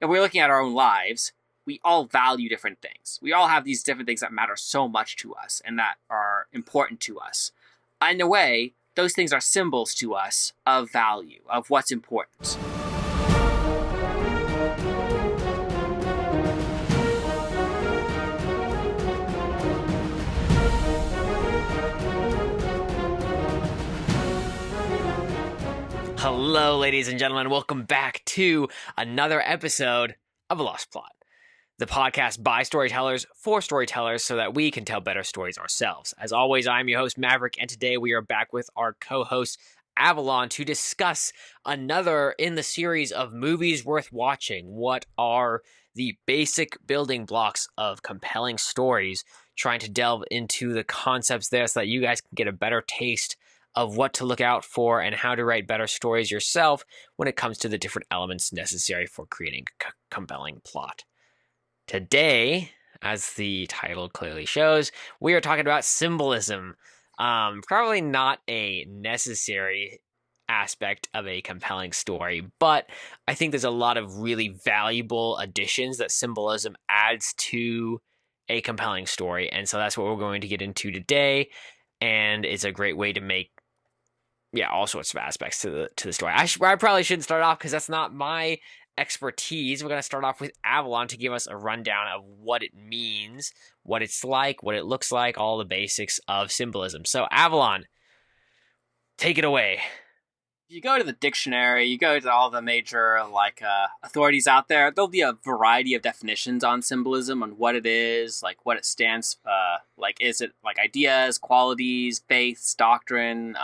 if we're looking at our own lives, we all value different things. We all have these different things that matter so much to us and that are important to us. In a way, those things are symbols to us of value, of what's important. Hello, ladies and gentlemen. Welcome back to another episode of A Lost Plot, the podcast by storytellers for storytellers so that we can tell better stories ourselves. As always, I'm your host, Maverick, and today we are back with our co-host, Avalon, to discuss another in the series of movies worth watching. What are the basic building blocks of compelling stories, trying to delve into the concepts there so that you guys can get a better taste of what to look out for and how to write better stories yourself when it comes to the different elements necessary for creating a compelling plot. Today, as the title clearly shows, we are talking about symbolism. Probably not a necessary aspect of a compelling story, but I think there's a lot of really valuable additions that symbolism adds to a compelling story, and so that's what we're going to get into today, and it's a great way to make all sorts of aspects to the story. I probably shouldn't start off because that's not my expertise. We're going to start off with Avalon to give us a rundown of what it means, what it's like, what it looks like, all the basics of symbolism. So Avalon, take it away. You go to the dictionary, you go to all the major authorities out there, there'll be a variety of definitions on symbolism, on what it is, like what it stands is it like ideas, qualities, faiths, doctrine,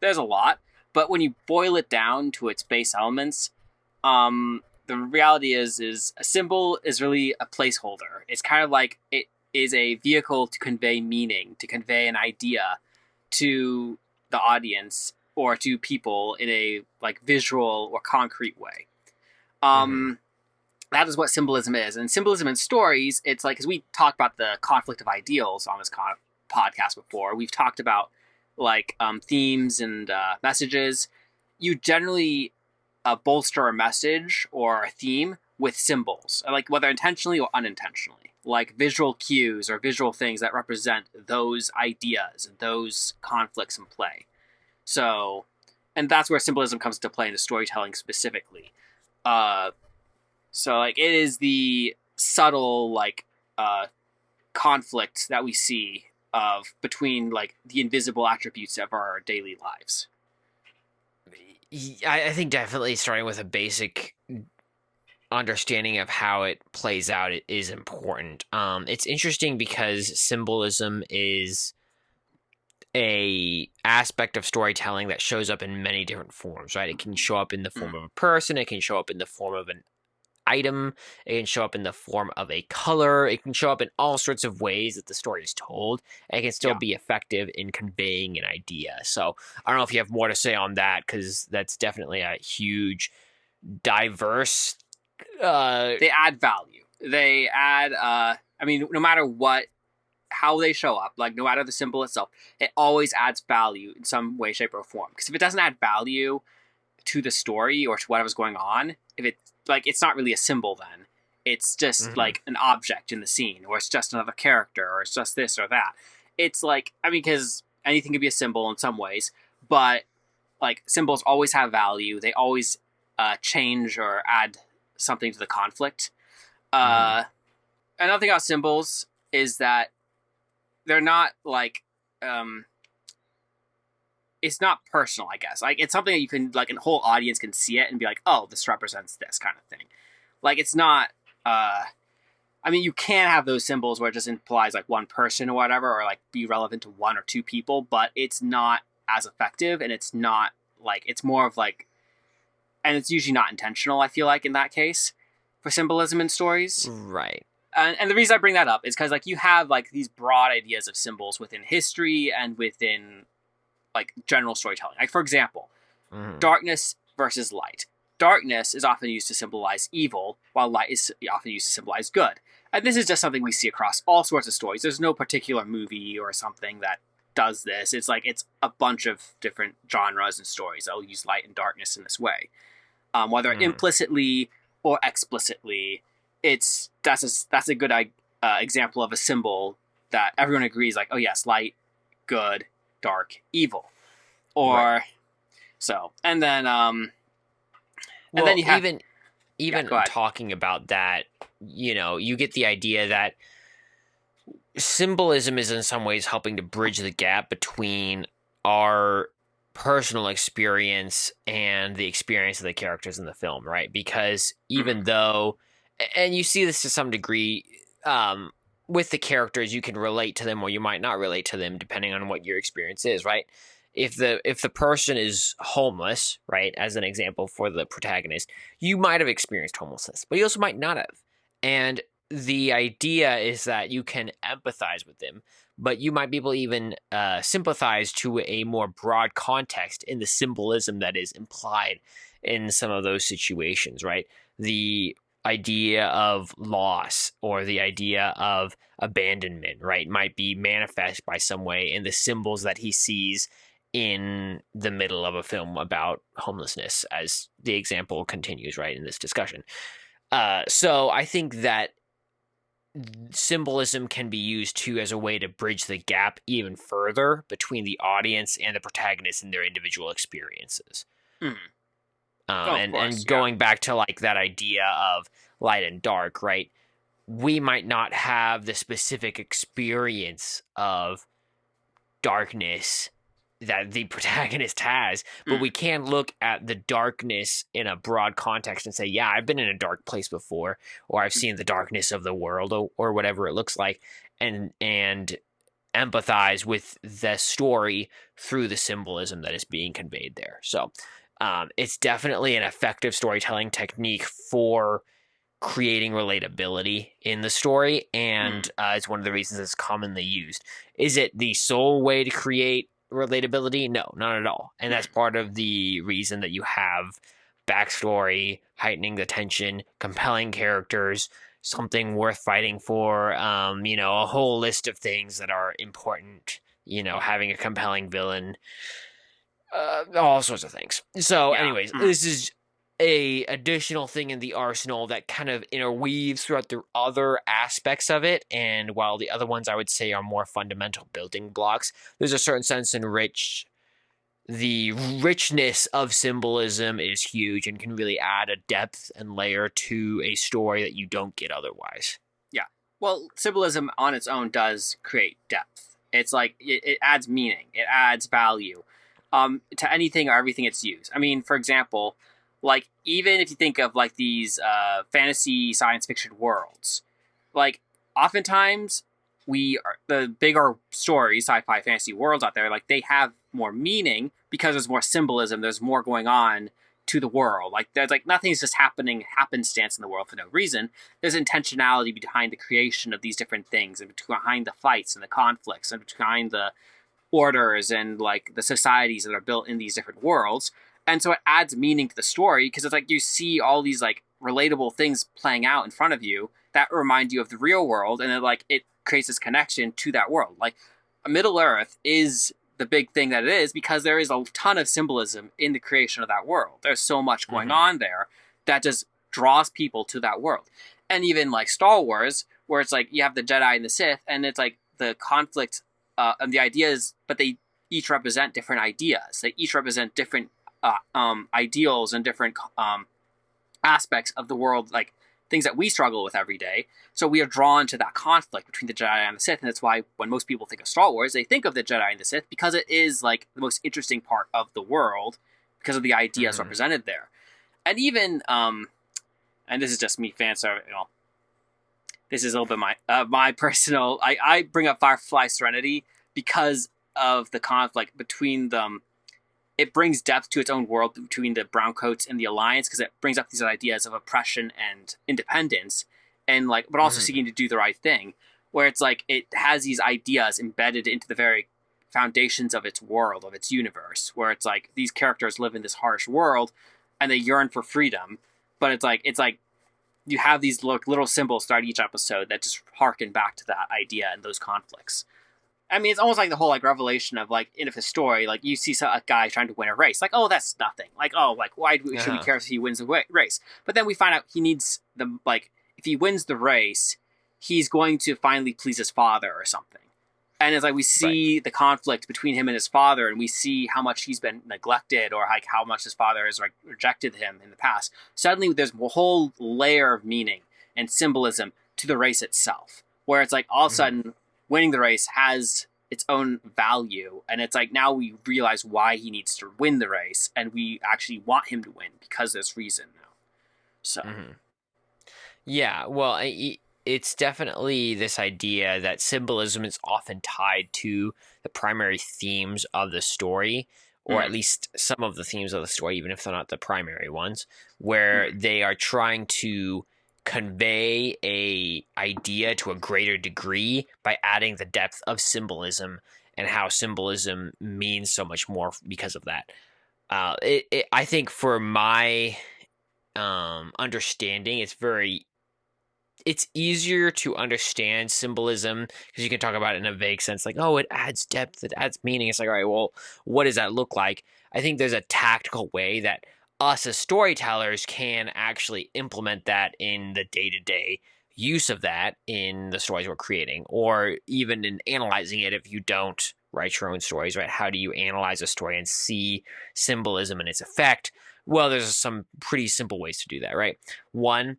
there's a lot, but when you boil it down to its base elements, the reality is a symbol is really a placeholder. It's kind of like it is a vehicle to convey meaning, to convey an idea to the audience or to people in a visual or concrete way. That is what symbolism is. And symbolism in stories, it's like, as we talked about the conflict of ideals on this podcast before, we've talked about themes and messages. You generally bolster a message or a theme with symbols, whether intentionally or unintentionally, like visual cues or visual things that represent those ideas and those conflicts in play. So, and that's where symbolism comes into play in the storytelling specifically. It is the subtle conflict that we see between the invisible attributes of our daily lives. I think definitely starting with a basic understanding of how it plays out is important. It's interesting because symbolism is a aspect of storytelling that shows up in many different forms, right? It can show up in the form of a person, it can show up in the form of an item, it can show up in the form of a color, it can show up in all sorts of ways that the story is told, and it can still be effective in conveying an idea. So I don't know if you have more to say on that, because that's definitely a huge, diverse... They add value. They add, no matter how they show up, no matter the symbol itself, it always adds value in some way, shape, or form. Because if it doesn't add value to the story or to whatever's going on, if it it's not really a symbol then. It's just an object in the scene, or it's just another character, or it's just this or that. It's because anything can be a symbol in some ways, but symbols always have value. They always change or add something to the conflict. Another thing about symbols is that they're not it's not personal, I guess. It's something that you can, a whole audience can see it and be like, oh, this represents this kind of thing. It's not, you can have those symbols where it just implies, one person or whatever, or, be relevant to one or two people, but it's not as effective, and it's not, it's more of, and it's usually not intentional, I feel like, in that case, for symbolism in stories. Right. And the reason I bring that up is because, you have, these broad ideas of symbols within history and within general storytelling. For example, darkness versus light. Darkness is often used to symbolize evil, while light is often used to symbolize good. And this is just something we see across all sorts of stories. There's no particular movie or something that does this. It's a bunch of different genres and stories that will use light and darkness in this way. Whether implicitly or explicitly, that's a good example of a symbol that everyone agrees, like, oh yes, light, good, dark, evil, or Right. so, and then Well, you have even go ahead. talking about that, you get the idea that symbolism is in some ways helping to bridge the gap between our personal experience and the experience of the characters in the film, right? Because even though, and you see this to some degree, with the characters, you can relate to them or you might not relate to them depending on what your experience is, right? If the person is homeless, right, as an example for the protagonist, you might have experienced homelessness, but you also might not have. And the idea is that you can empathize with them, but you might be able to even sympathize to a more broad context in the symbolism that is implied in some of those situations, right? The idea of loss or the idea of abandonment, right, might be manifest by some way in the symbols that he sees in the middle of a film about homelessness, as the example continues, right, in this discussion. So I think that symbolism can be used too as a way to bridge the gap even further between the audience and the protagonist in their individual experiences. Mm. Oh, of course, And going back to like that idea of light and dark, right? We might not have the specific experience of darkness that the protagonist has, but we can look at the darkness in a broad context and say, yeah, I've been in a dark place before, or I've seen the darkness of the world, or whatever it looks like, and empathize with the story through the symbolism that is being conveyed there. So it's definitely an effective storytelling technique for creating relatability in the story, and it's one of the reasons it's commonly used. Is it the sole way to create relatability? No, not at all. And that's part of the reason that you have backstory, heightening the tension, compelling characters, something worth fighting for, a whole list of things that are important, having a compelling villain, all sorts of things. So anyways, this is a additional thing in the arsenal that kind of interweaves throughout the other aspects of it, and while the other ones I would say are more fundamental building blocks, there's a certain sense in which the richness of symbolism is huge and can really add a depth and layer to a story that you don't get otherwise. Yeah. Well, symbolism on its own does create depth. It's like it adds meaning, it adds value to anything or everything it's used. I mean, for example, like even if you think of like these fantasy science fiction worlds, like oftentimes the bigger stories, sci-fi fantasy worlds out there, like they have more meaning because there's more symbolism, there's more going on to the world. Like there's like nothing's just happening happenstance in the world for no reason. There's intentionality behind the creation of these different things, and behind the fights and the conflicts, and behind the orders and like the societies that are built in these different worlds. And so it adds meaning to the story because it's like you see all these like relatable things playing out in front of you that remind you of the real world, and it creates this connection to that world. Like Middle Earth is the big thing that it is because there is a ton of symbolism in the creation of that world. There's so much going on there that just draws people to that world. And even like Star Wars, where it's like you have the Jedi and the Sith, and it's like the conflict and the ideas, but they each represent different ideas. They each represent different ideals and different aspects of the world, like things that we struggle with every day. So we are drawn to that conflict between the Jedi and the Sith, and that's why when most people think of Star Wars, they think of the Jedi and the Sith because it is like the most interesting part of the world because of the ideas represented there. And even and this is just me fan serving, this is a little bit my personal. I bring up Firefly Serenity because of the conflict between them. It brings depth to its own world between the Browncoats and the Alliance because it brings up these ideas of oppression and independence, and like, but also seeking to do the right thing. Where it's like it has these ideas embedded into the very foundations of its world, of its universe. Where it's like these characters live in this harsh world, and they yearn for freedom. But it's like you have these little symbols throughout each episode that just harken back to that idea and those conflicts. I mean, it's almost like the whole like revelation of like in a story, like you see a guy trying to win a race, like, oh, that's nothing. Like, oh, like why should we care if he wins the race? But then we find out he needs the like if he wins the race, he's going to finally please his father or something. And it's like we see the conflict between him and his father, and we see how much he's been neglected, or like how much his father has like rejected him in the past. Suddenly, there's a whole layer of meaning and symbolism to the race itself, where it's like all of a sudden winning the race has its own value, and it's like now we realize why he needs to win the race, and we actually want him to win because there's reason now. So, yeah, well, it's definitely this idea that symbolism is often tied to the primary themes of the story, or at least some of the themes of the story, even if they're not the primary ones, where they are trying to convey a idea to a greater degree by adding the depth of symbolism and how symbolism means so much more because of that. I think for my understanding, it's easier to understand symbolism because you can talk about it in a vague sense, like, oh, it adds depth, it adds meaning. It's like, all right, well, what does that look like? I think there's a tactical way that us as storytellers can actually implement that in the day-to-day use of that in the stories we're creating, or even in analyzing it if you don't write your own stories, right? How do you analyze a story and see symbolism and its effect? Well, there's some pretty simple ways to do that, right? One,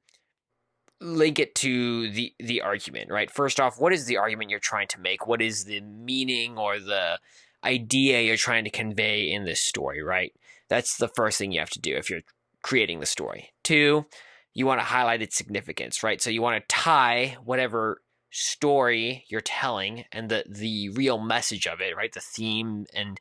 link it to the argument, right? First off, what is the argument you're trying to make? What is the meaning or the idea you're trying to convey in this story, right? That's the first thing you have to do if you're creating the story. Two, you want to highlight its significance, right? So you want to tie whatever story you're telling and the real message of it, right? The theme and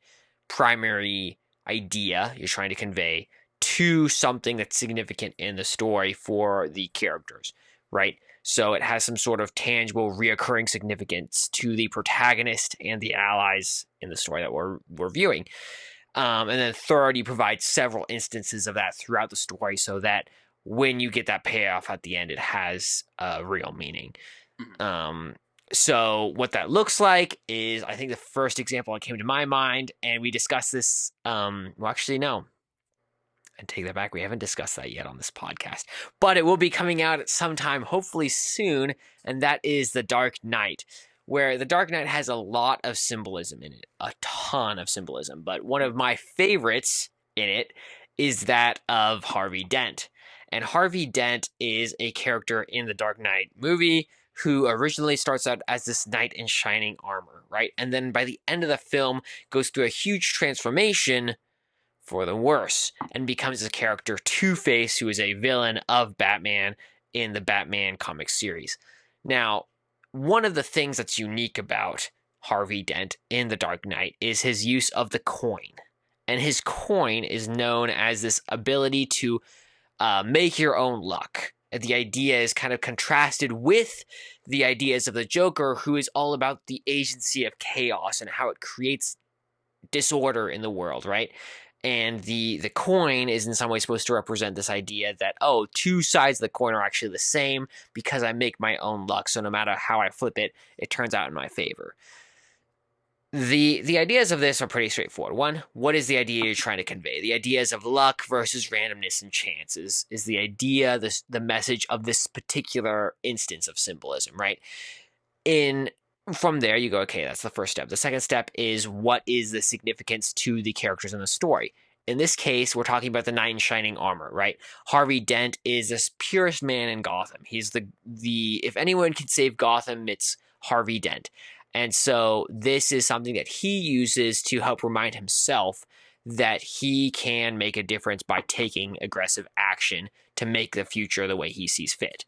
primary idea you're trying to convey to something that's significant in the story for the characters, right? So it has some sort of tangible, reoccurring significance to the protagonist and the allies in the story that we're viewing. And then third, you provide several instances of that throughout the story so that when you get that payoff at the end, it has a real meaning. So what that looks like is, I think the first example that came to my mind, and we discussed this, well, actually, no. I take that back. We haven't discussed that yet on this podcast, but it will be coming out at some time, hopefully soon, and that is The Dark Knight, where The Dark Knight has a lot of symbolism in it, a ton of symbolism, but one of my favorites in it is that of Harvey Dent. And Harvey Dent is a character in the Dark Knight movie who originally starts out as this knight in shining armor, right? And then by the end of the film goes through a huge transformation for the worse and becomes a character, Two-Face, who is a villain of Batman in the Batman comic series. Now, one of the things that's unique about Harvey Dent in The Dark Knight is his use of the coin. And his coin is known as this ability to make your own luck. The idea is kind of contrasted with the ideas of the Joker, who is all about the agency of chaos and how it creates disorder in the world, right? And the coin is in some way supposed to represent this idea that, oh, two sides of the coin are actually the same because I make my own luck. So no matter how I flip it, it turns out in my favor. The ideas of this are pretty straightforward. One, what is the idea you're trying to convey? The ideas of luck versus randomness and chance is the idea, the message of this particular instance of symbolism, right? From there, you go, okay, that's the first step. The second step is, what is the significance to the characters in the story? In this case, we're talking about the knight in shining armor, right? Harvey Dent is this purest man in Gotham. He's the if anyone can save Gotham, it's Harvey Dent. And so this is something that he uses to help remind himself that he can make a difference by taking aggressive action to make the future the way he sees fit.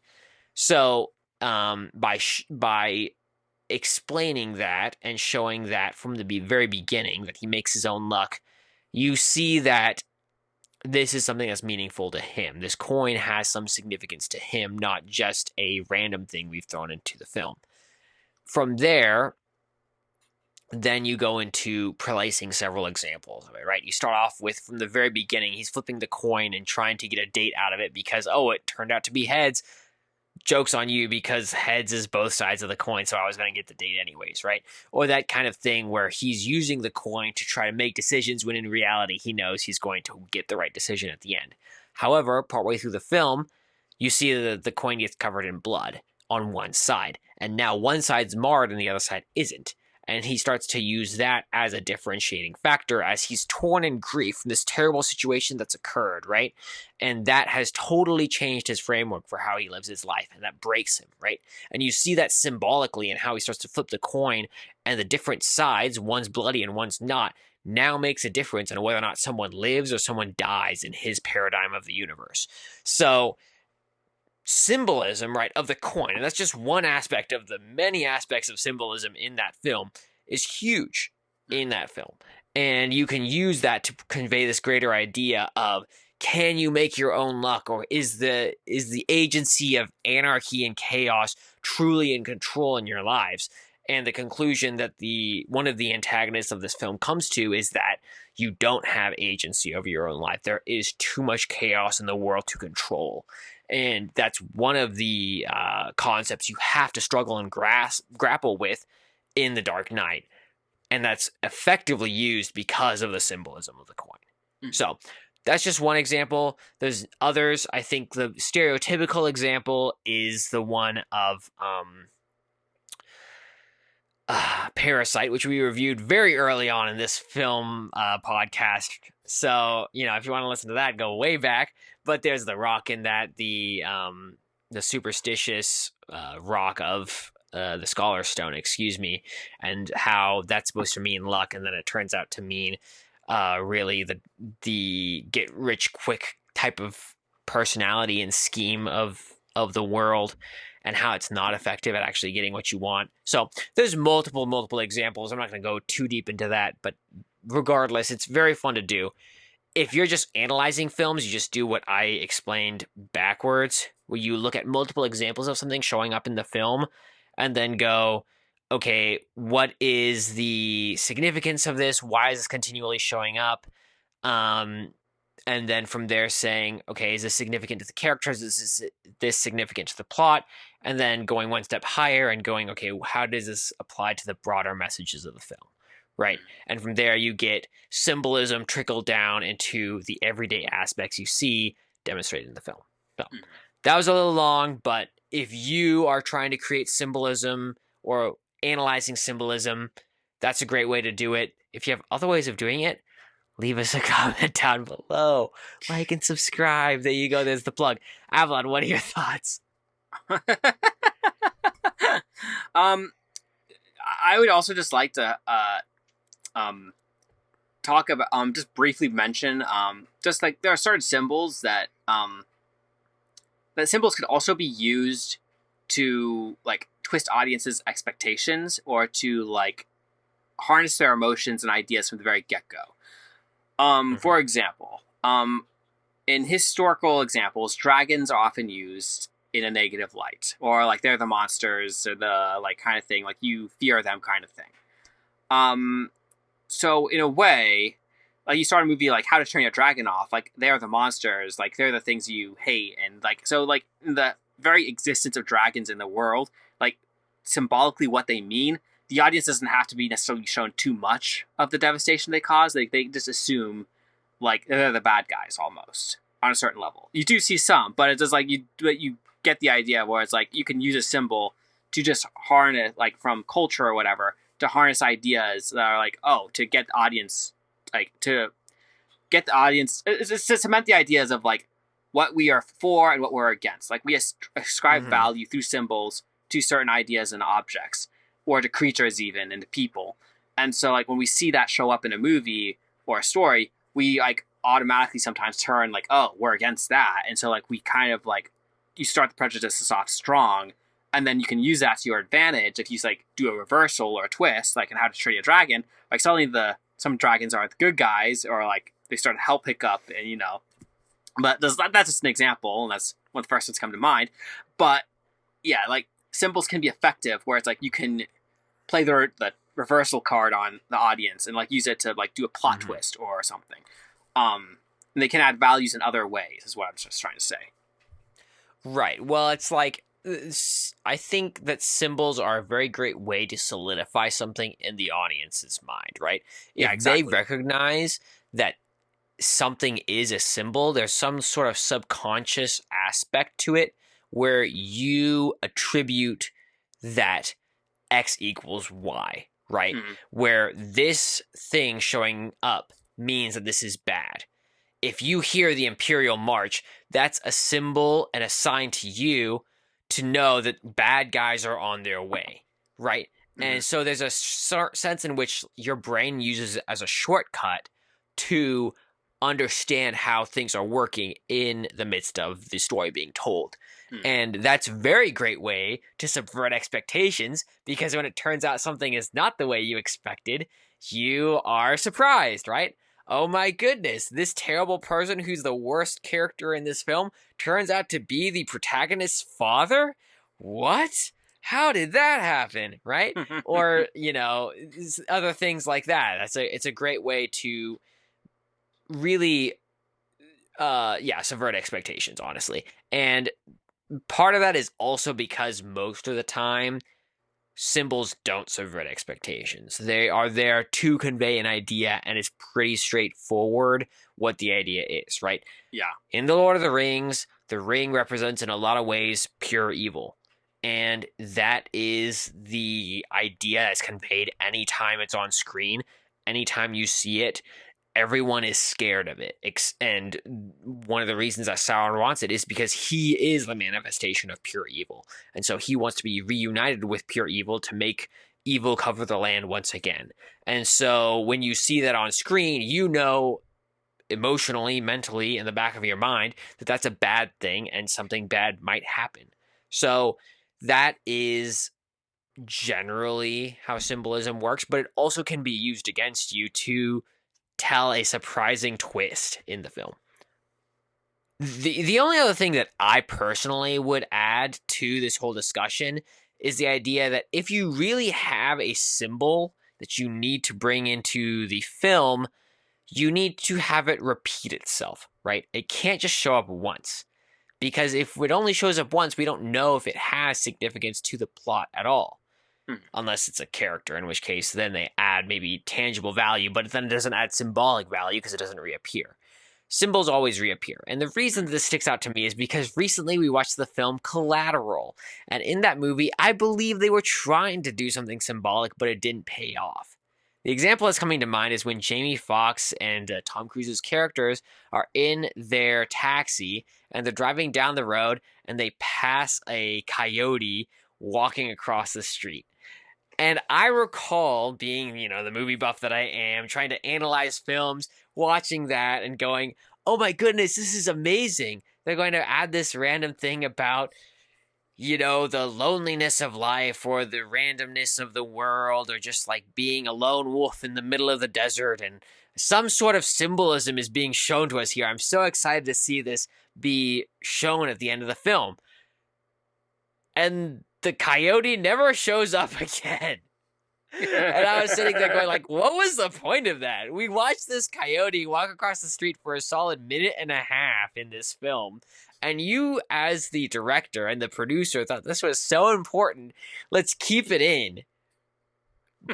So by explaining that and showing that from the very beginning that he makes his own luck, you see that this is something that's meaningful to him. This coin has some significance to him, not just a random thing we've thrown into the film. From there, then you go into placing several examples of it, right? You start off with, from the very beginning, he's flipping the coin and trying to get a date out of it because, oh, it turned out to be heads. joke's on you because heads is both sides of the coin, so I was going to get the date anyways, right? Or that kind of thing where he's using the coin to try to make decisions when in reality he knows he's going to get the right decision at the end. However, partway through the film, you see that the coin gets covered in blood on one side, and now one side's marred and the other side isn't. And he starts to use that as a differentiating factor as he's torn in grief from this terrible situation that's occurred, right? And that has totally changed his framework for how he lives his life, and that breaks him, right? And you see that symbolically in how he starts to flip the coin, and the different sides, one's bloody and one's not, now makes a difference on whether or not someone lives or someone dies in his paradigm of the universe. So symbolism, right, of the coin, and that's just one aspect of the many aspects of symbolism in that film, is huge in that film. And you can use that to convey this greater idea of, can you make your own luck, or is the agency of anarchy and chaos truly in control in your lives? And the conclusion that one of the antagonists of this film comes to is that you don't have agency over your own life. There is too much chaos in the world to control. And that's one of the concepts you have to struggle and grapple with in The Dark Knight. And that's effectively used because of the symbolism of the coin. Mm-hmm. So that's just one example. There's others. I think the stereotypical example is the one of Parasite, which we reviewed very early on in this film podcast. So, if you want to listen to that, go way back. But there's the rock in that, the superstitious rock of the Scholar's Stone, and how that's supposed to mean luck, and then it turns out to mean really the get rich quick type of personality and scheme of the world, and how it's not effective at actually getting what you want. So there's multiple examples. I'm not going to go too deep into that, but regardless, it's very fun to do. If you're just analyzing films, you just do what I explained backwards, where you look at multiple examples of something showing up in the film and then go, okay, what is the significance of this? Why is this continually showing up? And then from there saying, okay, is this significant to the characters? Is this significant to the plot? And then going one step higher and going, okay, how does this apply to the broader messages of the film? Right. And from there, you get symbolism trickled down into the everyday aspects you see demonstrated in the film. So that was a little long, but if you are trying to create symbolism or analyzing symbolism, that's a great way to do it. If you have other ways of doing it, leave us a comment down below. Like and subscribe. There you go. There's the plug. Avalon, what are your thoughts? I would also just like to talk about just briefly mention just like there are certain symbols that symbols could also be used to like twist audiences' expectations or to like harness their emotions and ideas from the very get-go. For example, in historical examples, dragons are often used in a negative light, or like they're the monsters or the like kind of thing, like you fear them kind of thing. So in a way, like you start a movie like How to Train Your Dragon Off, like they're the monsters, like they're the things you hate, and like so like the very existence of dragons in the world, like symbolically what they mean, the audience doesn't have to be necessarily shown too much of the devastation they cause. They just assume like they're the bad guys almost on a certain level. You do see some, but it's just like you get the idea where it's like you can use a symbol to just harness, like from culture or whatever, to harness ideas that are like, oh, to get the audience, it's to cement the ideas of like what we are for and what we're against. Like we ascribe value through symbols to certain ideas and objects, or to creatures even, and to people. And so like when we see that show up in a movie or a story, we like automatically sometimes turn like, oh, we're against that. And so like we kind of like, you start the prejudices off strong, and then you can use that to your advantage if you like do a reversal or a twist, like in How to Train Your Dragon. Like suddenly some dragons are the good guys, or like they start to help pick up, and But that's just an example, and that's one of the first ones come to mind. But yeah, like symbols can be effective, where it's like you can play the reversal card on the audience and like use it to like do a plot twist or something. And they can add values in other ways, is what I'm just trying to say. Right. Well, it's like I think that symbols are a very great way to solidify something in the audience's mind, right? Yeah, If exactly. they recognize that something is a symbol, there's some sort of subconscious aspect to it where you attribute that X equals Y, right? Mm-hmm. Where this thing showing up means that this is bad. If you hear the Imperial March, that's a symbol and a sign to you to know that bad guys are on their way, right? Mm-hmm. And so there's a sense in which your brain uses it as a shortcut to understand how things are working in the midst of the story being told. Mm-hmm. And that's a very great way to subvert expectations, because when it turns out something is not the way you expected, you are surprised, right? Oh my goodness, this terrible person who's the worst character in this film turns out to be the protagonist's father? What? How did that happen, right? Or, other things like that. It's a great way to really subvert expectations, honestly. And part of that is also because most of the time symbols don't subvert expectations. They are there to convey an idea, and it's pretty straightforward what the idea is, right? Yeah. In The Lord of the Rings, the ring represents in a lot of ways pure evil. And that is the idea that's conveyed anytime it's on screen. Anytime you see it, everyone is scared of it. And one of the reasons that Sauron wants it is because he is the manifestation of pure evil. And so he wants to be reunited with pure evil to make evil cover the land once again. And so when you see that on screen, you know emotionally, mentally, in the back of your mind that that's a bad thing and something bad might happen. So that is generally how symbolism works, but it also can be used against you to tell a surprising twist in the film. The only other thing that I personally would add to this whole discussion is the idea that if you really have a symbol that you need to bring into the film, you need to have it repeat itself, right? It can't just show up once. Because if it only shows up once, we don't know if it has significance to the plot at all. Unless it's a character, in which case then they add maybe tangible value, but then it doesn't add symbolic value because it doesn't reappear. Symbols always reappear. And the reason this sticks out to me is because recently we watched the film Collateral. And in that movie, I believe they were trying to do something symbolic, but it didn't pay off. The example that's coming to mind is when Jamie Foxx and Tom Cruise's characters are in their taxi and they're driving down the road and they pass a coyote walking across the street. And I recall being, the movie buff that I am, trying to analyze films, watching that and going, oh my goodness, this is amazing. They're going to add this random thing about, the loneliness of life or the randomness of the world or just like being a lone wolf in the middle of the desert. And some sort of symbolism is being shown to us here. I'm so excited to see this be shown at the end of the film. And the coyote never shows up again. And I was sitting there going like, what was the point of that? We watched this coyote walk across the street for a solid minute and a half in this film. And you, as the director and the producer, thought this was so important. Let's keep it in.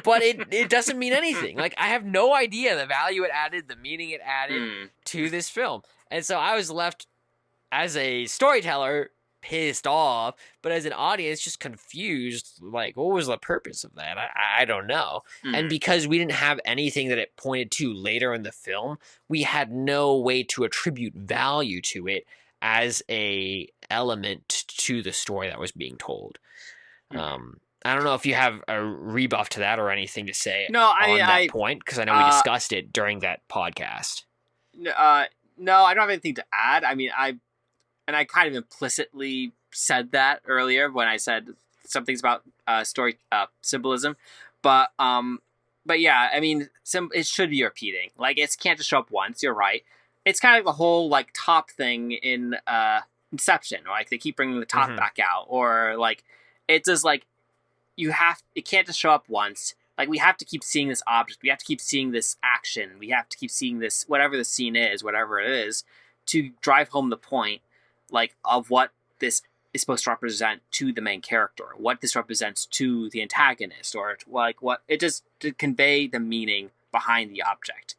But it doesn't mean anything. Like, I have no idea the value it added, the meaning it added to this film. And so I was left, as a storyteller, pissed off, but as an audience, just confused. Like, what was the purpose of that? I don't know. And because we didn't have anything that it pointed to later in the film, we had no way to attribute value to it as a element to the story that was being told. I don't know if you have a rebuff to that or anything to say on that point, because I know we discussed it during that podcast. No, I don't have anything to add. I mean, I kind of implicitly said that earlier when I said some things about story symbolism, but yeah, I mean, it should be repeating. Like, it can't just show up once. You're right. It's kind of like the whole like top thing in Inception. Like, they keep bringing the top back out, or like it's just like it can't just show up once. Like, we have to keep seeing this object. We have to keep seeing this action. We have to keep seeing this, whatever the scene is, whatever it is, to drive home the point, like, of what this is supposed to represent to the main character, what this represents to the antagonist, or like what it just to convey the meaning behind the object.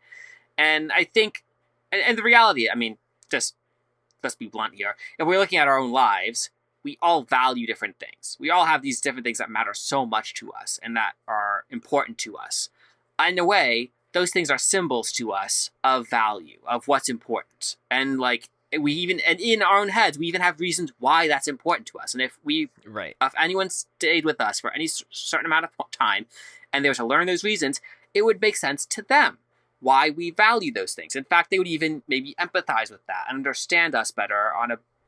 And I think, and the reality, I mean, just let's be blunt here. If we're looking at our own lives, we all value different things. We all have these different things that matter so much to us and that are important to us. In a way, those things are symbols to us of value, of what's important. And like and in our own heads, we even have reasons why that's important to us. And if anyone stayed with us for any certain amount of time and they were to learn those reasons, it would make sense to them why we value those things. In fact, they would even maybe empathize with that and understand us better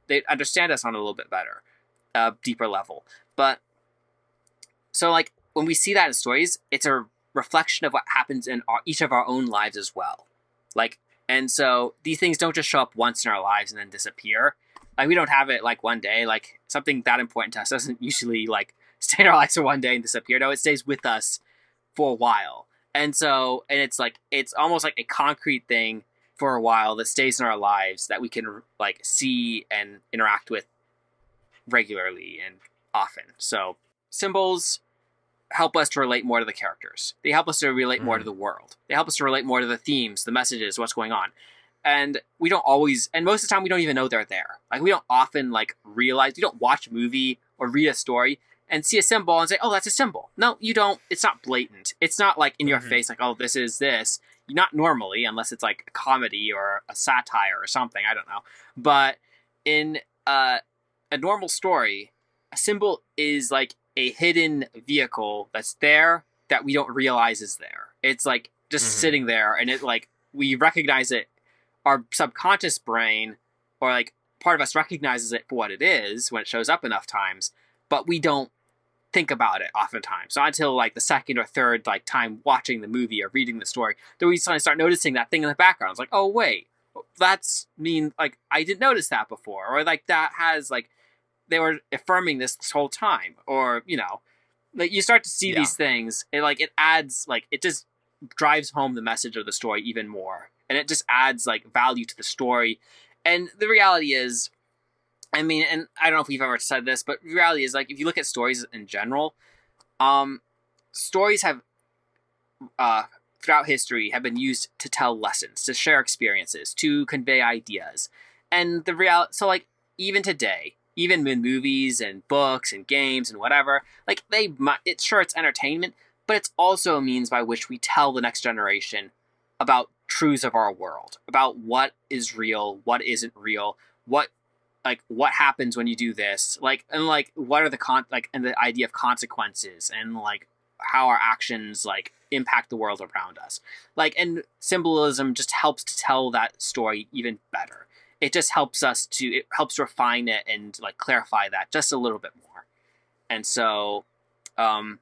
they'd understand us on a little bit better, deeper level. But so like when we see that in stories, it's a reflection of what happens in each of our own lives as well. Like, and so these things don't just show up once in our lives and then disappear. Like we don't have it like one day. Like something that important to us doesn't usually like stay in our lives for one day and disappear. No, it stays with us for a while. And so, and it's like, it's almost like a concrete thing for a while that stays in our lives that we can like see and interact with regularly and often. So symbols help us to relate more to the characters. They help us to relate more to the world. They help us to relate more to the themes, the messages, what's going on. And we don't always, and most of the time we don't even know they're there. Like we don't often like realize, we don't watch a movie or read a story and see a symbol and say, oh, that's a symbol. No, you don't. It's not blatant. It's not like in your face, like, oh, this is this. Not normally, unless it's like a comedy or a satire or something. I don't know. But in a normal story, a symbol is like a hidden vehicle that's there that we don't realize is there. It's like just sitting there, and it like we recognize it. Our subconscious brain, or like part of us, recognizes it for what it is when it shows up enough times, but we don't think about it oftentimes. Not until like the second or third like time watching the movie or reading the story that we suddenly start noticing that thing in the background. It's like, oh wait, that's like I didn't notice that before, or like that has like they were affirming this whole time, or you know, like you start to see these things. It adds like it just drives home the message of the story even more, and it just adds like value to the story. And the reality is, I mean, and I don't know if we've ever said this, but the reality is, like, if you look at stories in general, stories have, throughout history, have been used to tell lessons, to share experiences, to convey ideas. And so, like, even today, even in movies and books and games and whatever, like, it's entertainment, but it's also a means by which we tell the next generation about truths of our world, about what is real, what isn't real, what happens when you do this, like, and like what are and the idea of consequences, and like how our actions like impact the world around us, like, and symbolism just helps to tell that story even better. It just helps it helps refine it and like clarify that just a little bit more. And so and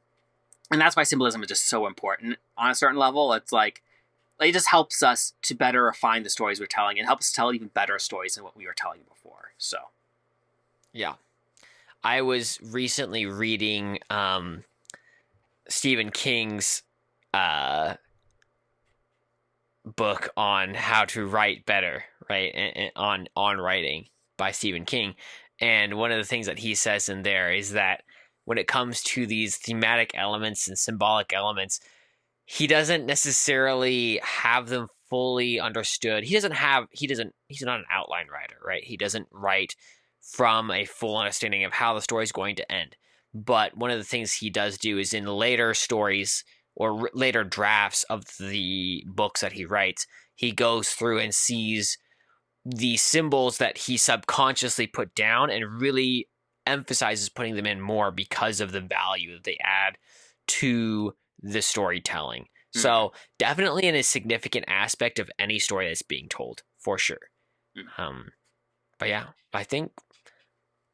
that's why symbolism is just so important on a certain level. It's like it just helps us to better refine the stories we're telling, and helps us tell even better stories than what we were telling before. So, yeah. I was recently reading Stephen King's book on how to write better, right? And on writing by Stephen King. And one of the things that he says in there is that when it comes to these thematic elements and symbolic elements, he doesn't necessarily have them fully understood. He's not an outline writer, right? He doesn't write from a full understanding of how the story is going to end. But one of the things he does do is in later stories or later drafts of the books that he writes, he goes through and sees the symbols that he subconsciously put down and really emphasizes putting them in more because of the value that they add to the storytelling. So definitely in a significant aspect of any story that's being told, for sure. But yeah, I think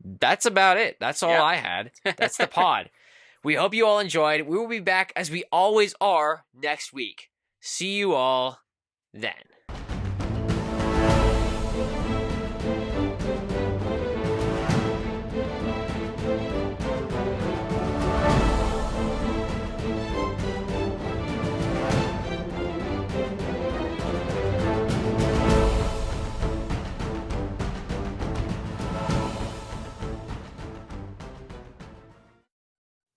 that's about it. That's all I had. That's the pod. We hope you all enjoyed. We will be back as we always are next week. See you all then.